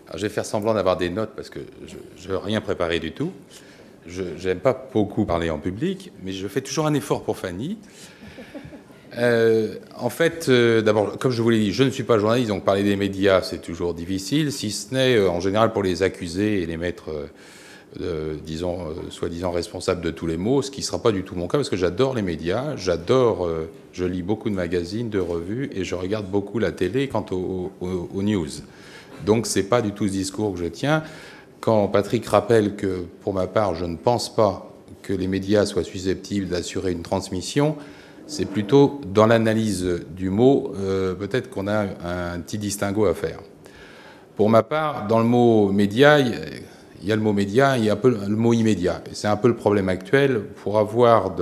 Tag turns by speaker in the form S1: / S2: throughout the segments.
S1: Alors, je vais faire semblant d'avoir des notes parce que je n'ai rien préparé du tout. Je n'aime pas beaucoup parler en public, mais je fais toujours un effort pour Fanny. En fait, d'abord, comme je vous l'ai dit, je ne suis pas journaliste, donc parler des médias, c'est toujours difficile, si ce n'est en général pour les accuser et les mettre, disons, soi-disant responsables de tous les maux, ce qui ne sera pas du tout mon cas, parce que j'adore les médias, je lis beaucoup de magazines, de revues, et je regarde beaucoup la télé quant aux news. Donc, ce n'est pas du tout ce discours que je tiens. Quand Patrick rappelle que, pour ma part, je ne pense pas que les médias soient susceptibles d'assurer une transmission, c'est plutôt dans l'analyse du mot, peut-être qu'on a un petit distinguo à faire. Pour ma part, dans le mot média, il y a le mot média, il y a un peu le mot immédiat. Et c'est un peu le problème actuel. Pour avoir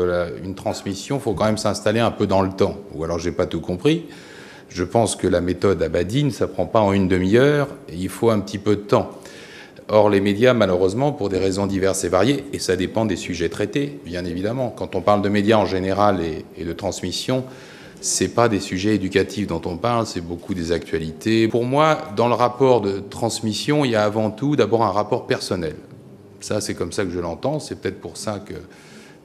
S1: une transmission, il faut quand même s'installer un peu dans le temps. Ou alors, je n'ai pas tout compris. Je pense que la méthode Abadine, ça ne prend pas en une demi-heure, et il faut un petit peu de temps. Or, les médias, malheureusement, pour des raisons diverses et variées, et ça dépend des sujets traités, bien évidemment. Quand on parle de médias en général et de transmission, ce n'est pas des sujets éducatifs dont on parle, c'est beaucoup des actualités. Pour moi, dans le rapport de transmission, il y a avant tout d'abord un rapport personnel. Ça, c'est comme ça que je l'entends. C'est peut-être pour ça que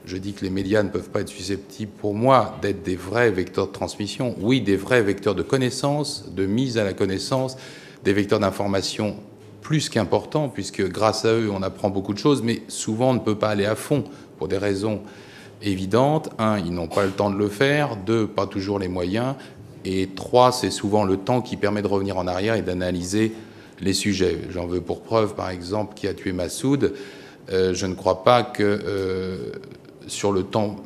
S1: je dis que les médias ne peuvent pas être susceptibles, pour moi, d'être des vrais vecteurs de transmission. Oui, des vrais vecteurs de connaissance, de mise à la connaissance, des vecteurs d'information plus qu'importants, puisque grâce à eux, on apprend beaucoup de choses, mais souvent, on ne peut pas aller à fond pour des raisons évidentes. 1, ils n'ont pas le temps de le faire. 2, pas toujours les moyens. Et 3, c'est souvent le temps qui permet de revenir en arrière et d'analyser les sujets. J'en veux pour preuve, par exemple, qui a tué Massoud. Je ne crois pas que sur le temps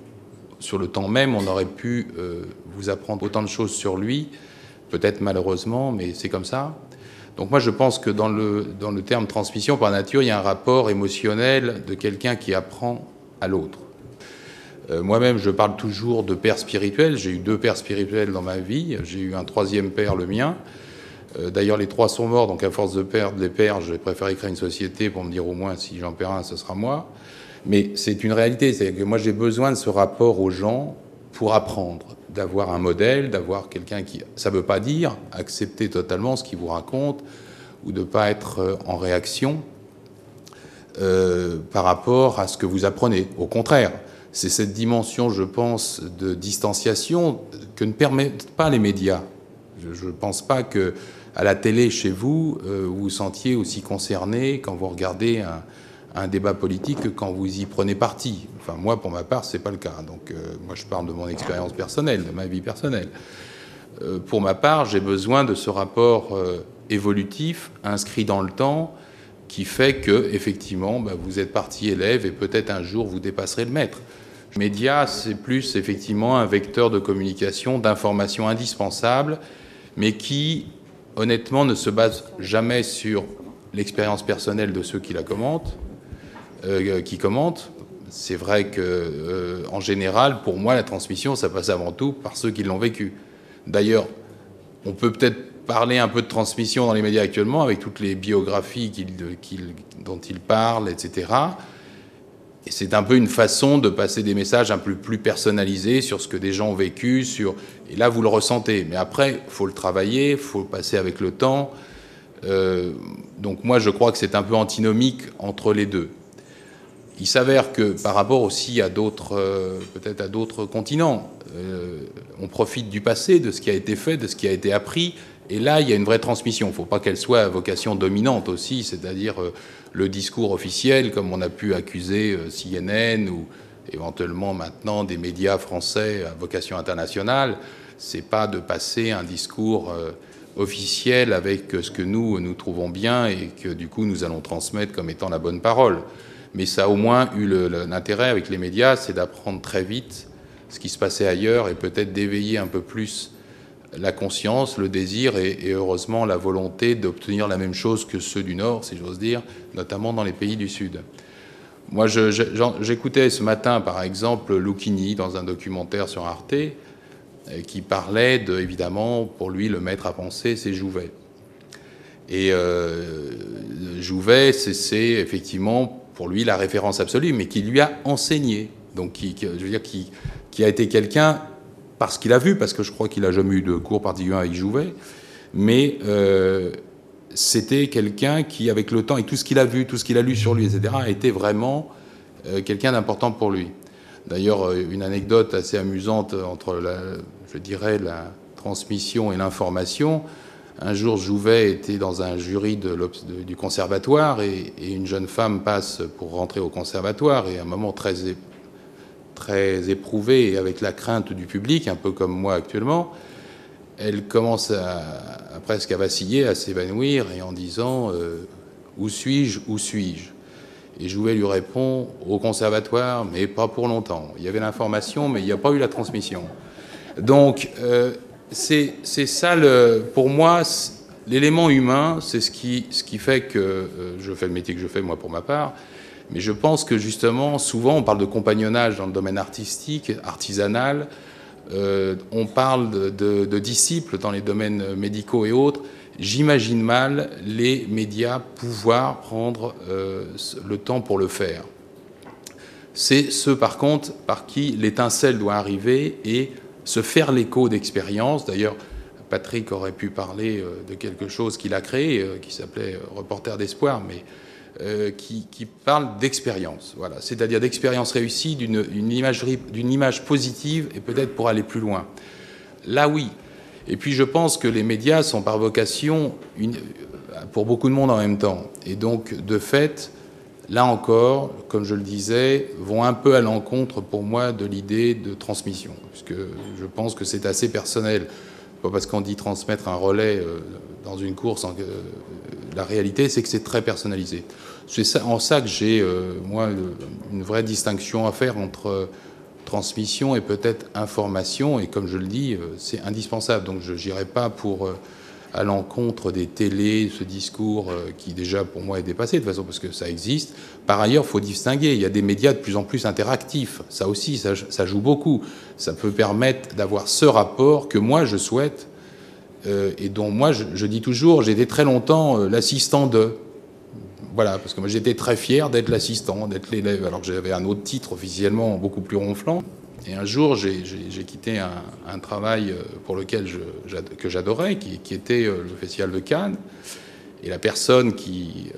S1: même, on aurait pu vous apprendre autant de choses sur lui, peut-être malheureusement, mais c'est comme ça. Donc moi, je pense que dans le terme transmission, par nature, il y a un rapport émotionnel de quelqu'un qui apprend à l'autre. Moi-même, je parle toujours de père spirituel. J'ai eu 2 pères spirituels dans ma vie. J'ai eu un 3e père, le mien. D'ailleurs, les 3 sont morts, donc à force de perdre les pères, j'ai préféré créer une société pour me dire au moins si j'en perds un, ce sera moi. Mais c'est une réalité, c'est que moi j'ai besoin de ce rapport aux gens pour apprendre, d'avoir un modèle, d'avoir quelqu'un qui... Ça ne veut pas dire accepter totalement ce qu'il vous raconte ou de ne pas être en réaction par rapport à ce que vous apprenez. Au contraire, c'est cette dimension, je pense, de distanciation que ne permettent pas les médias. Je ne pense pas que à la télé, chez vous, vous vous sentiez aussi concerné quand vous regardez un débat politique que quand vous y prenez parti. Enfin, moi, pour ma part, c'est pas le cas. Donc, moi, je parle de mon expérience personnelle, de ma vie personnelle. Pour ma part, j'ai besoin de ce rapport évolutif, inscrit dans le temps, qui fait que, effectivement, vous êtes parti élève et peut-être un jour vous dépasserez le maître. Les médias, c'est plus effectivement un vecteur de communication, d'information indispensable, mais qui, honnêtement, ne se base jamais sur l'expérience personnelle de ceux qui la commentent, qui commentent. C'est vrai que, en général, pour moi, la transmission, ça passe avant tout par ceux qui l'ont vécu. D'ailleurs, on peut peut-être parler un peu de transmission dans les médias actuellement, avec toutes les biographies dont ils parlent, etc. Et c'est un peu une façon de passer des messages un peu plus personnalisés sur ce que des gens ont vécu, et là, vous le ressentez. Mais après, il faut le travailler, il faut le passer avec le temps. Donc moi, je crois que c'est un peu antinomique entre les deux. Il s'avère que par rapport aussi à d'autres, peut-être à d'autres continents, on profite du passé, de ce qui a été fait, de ce qui a été appris. Et là, il y a une vraie transmission. Il ne faut pas qu'elle soit à vocation dominante aussi, c'est-à-dire le discours officiel, comme on a pu accuser CNN ou éventuellement maintenant des médias français à vocation internationale. Ce n'est pas de passer un discours officiel avec ce que nous trouvons bien et que du coup nous allons transmettre comme étant la bonne parole. Mais ça a au moins eu l'intérêt avec les médias, c'est d'apprendre très vite ce qui se passait ailleurs et peut-être d'éveiller un peu plus la conscience, le désir et heureusement la volonté d'obtenir la même chose que ceux du Nord, si j'ose dire, notamment dans les pays du Sud. Moi, j'écoutais ce matin, par exemple, Lucchini dans un documentaire sur Arte qui parlait évidemment, pour lui, le maître à penser, c'est Jouvet. Et Jouvet, c'est effectivement pour lui la référence absolue, mais qui lui a enseigné. Donc, je veux dire, qui a été quelqu'un, parce qu'il a vu, parce que je crois qu'il n'a jamais eu de cours particulier avec Jouvet, mais c'était quelqu'un qui, avec le temps et tout ce qu'il a vu, tout ce qu'il a lu sur lui, etc., a été vraiment quelqu'un d'important pour lui. D'ailleurs, une anecdote assez amusante entre, je dirais, la transmission et l'information. Un jour, Jouvet était dans un jury du conservatoire et une jeune femme passe pour rentrer au conservatoire et à un moment très éprouvée et avec la crainte du public, un peu comme moi actuellement, elle commence presque à vaciller, à s'évanouir et en disant où suis-je, où suis-je? Et Jouvet lui répond au conservatoire, mais pas pour longtemps. Il y avait l'information, mais il n'y a pas eu la transmission. Donc, c'est ça, pour moi, l'élément humain, c'est ce qui fait que je fais le métier que je fais, moi, pour ma part. Mais je pense que, justement, souvent, on parle de compagnonnage dans le domaine artistique, artisanal. On parle de disciples dans les domaines médicaux et autres. J'imagine mal les médias pouvoir prendre le temps pour le faire. C'est ceux, par contre, par qui l'étincelle doit arriver et se faire l'écho d'expérience. D'ailleurs, Patrick aurait pu parler de quelque chose qu'il a créé, qui s'appelait Reporter d'espoir, mais qui parle d'expérience. Voilà. C'est-à-dire d'expérience réussie, d'une image positive, et peut-être pour aller plus loin. Là, oui. Et puis je pense que les médias sont par vocation pour beaucoup de monde en même temps. Et donc, de fait, là encore, comme je le disais, vont un peu à l'encontre pour moi de l'idée de transmission. Puisque je pense que c'est assez personnel. Pas parce qu'on dit transmettre un relais dans une course. La réalité, c'est que c'est très personnalisé. C'est en ça que j'ai, moi, une vraie distinction à faire entre transmission et peut-être information, et comme je le dis, c'est indispensable. Donc je n'irai pas à l'encontre des télés, ce discours qui déjà pour moi est dépassé de toute façon parce que ça existe. Par ailleurs, il faut distinguer, il y a des médias de plus en plus interactifs, ça aussi, ça joue beaucoup. Ça peut permettre d'avoir ce rapport que moi je souhaite et dont moi je dis toujours, j'ai été très longtemps l'assistant de... Voilà, parce que moi j'étais très fier d'être l'assistant, d'être l'élève, alors que j'avais un autre titre officiellement beaucoup plus ronflant. Et un jour, j'ai quitté un travail pour lequel que j'adorais, qui était le Festival de Cannes. Et la personne il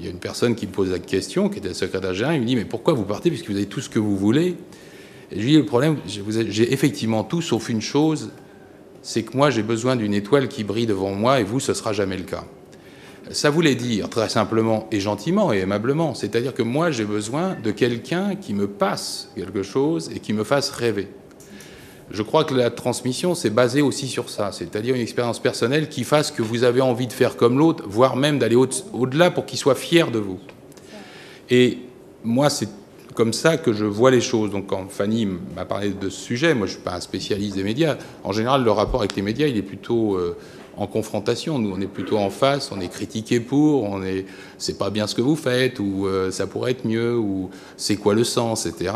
S1: y a une personne qui me pose la question, qui était le secrétaire général, il me dit « Mais pourquoi vous partez puisque vous avez tout ce que vous voulez ?» Et je lui dis « Le problème, j'ai effectivement tout, sauf une chose, c'est que moi j'ai besoin d'une étoile qui brille devant moi, et vous, ce ne sera jamais le cas. » Ça voulait dire, très simplement et gentiment et aimablement, c'est-à-dire que moi, j'ai besoin de quelqu'un qui me passe quelque chose et qui me fasse rêver. Je crois que la transmission, c'est basé aussi sur ça, c'est-à-dire une expérience personnelle qui fasse que vous avez envie de faire comme l'autre, voire même d'aller au-delà pour qu'il soit fier de vous. Et moi, c'est comme ça que je vois les choses. Donc quand Fanny m'a parlé de ce sujet, moi, je ne suis pas un spécialiste des médias. En général, le rapport avec les médias, il est plutôt... en confrontation. Nous, on est plutôt en face, on est critiqué pour, c'est pas bien ce que vous faites, ou ça pourrait être mieux, ou c'est quoi le sens, etc.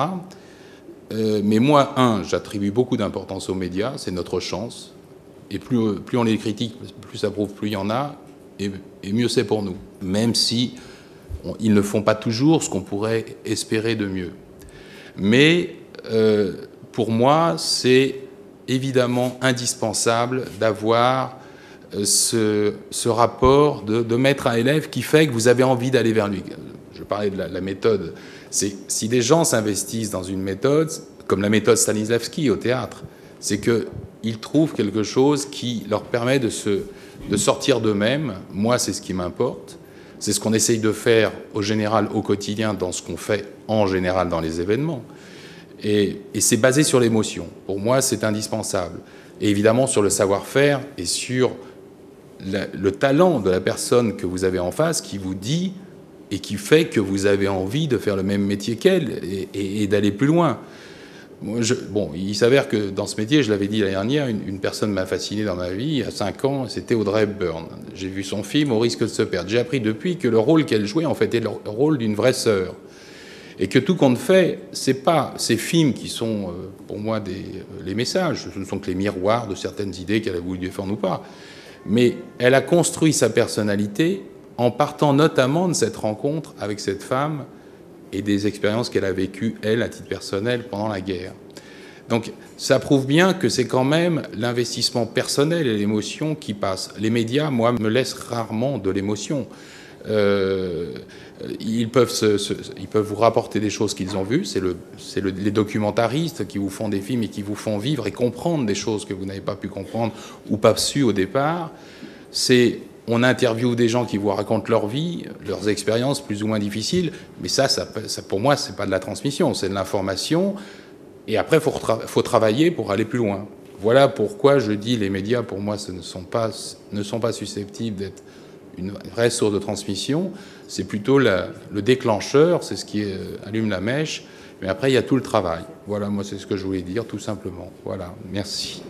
S1: Mais moi, j'attribue beaucoup d'importance aux médias, c'est notre chance, et plus on les critique, plus ça prouve, plus il y en a, et mieux c'est pour nous, même si ils ne font pas toujours ce qu'on pourrait espérer de mieux. Mais pour moi, c'est évidemment indispensable d'avoir ce rapport de maître à élève qui fait que vous avez envie d'aller vers lui. Je parlais de la méthode. Si des gens s'investissent dans une méthode, comme la méthode Stanislavski au théâtre, c'est qu'ils trouvent quelque chose qui leur permet de sortir d'eux-mêmes. Moi, c'est ce qui m'importe. C'est ce qu'on essaye de faire au général, au quotidien, dans ce qu'on fait en général dans les événements. Et c'est basé sur l'émotion. Pour moi, c'est indispensable. Et évidemment, sur le savoir-faire et sur le talent de la personne que vous avez en face qui vous dit et qui fait que vous avez envie de faire le même métier qu'elle et d'aller plus loin. Bon, il s'avère que dans ce métier, je l'avais dit l'année dernière, une personne m'a fasciné dans ma vie, il y a 5 ans, c'était Audrey Hepburn. J'ai vu son film Au risque de se perdre. J'ai appris depuis que le rôle qu'elle jouait, en fait, était le rôle d'une vraie sœur. Et que tout compte fait, c'est pas ces films qui sont, pour moi, les messages, ce ne sont que les miroirs de certaines idées qu'elle a voulu défendre ou pas. Mais elle a construit sa personnalité en partant notamment de cette rencontre avec cette femme et des expériences qu'elle a vécues, elle, à titre personnel, pendant la guerre. Donc ça prouve bien que c'est quand même l'investissement personnel et l'émotion qui passe. Les médias, moi, me laissent rarement de l'émotion. Ils peuvent vous rapporter des choses qu'ils ont vues. C'est les documentaristes qui vous font des films et qui vous font vivre et comprendre des choses que vous n'avez pas pu comprendre ou pas su au départ. On interviewe des gens qui vous racontent leur vie, leurs expériences plus ou moins difficiles, mais ça pour moi, c'est pas de la transmission, c'est de l'information. Et après, faut travailler pour aller plus loin. Voilà pourquoi je dis les médias, pour moi, ne sont pas susceptibles d'être une vraie source de transmission. C'est plutôt le déclencheur, c'est ce qui allume la mèche. Mais après, il y a tout le travail. Voilà, moi, c'est ce que je voulais dire, tout simplement. Voilà, merci.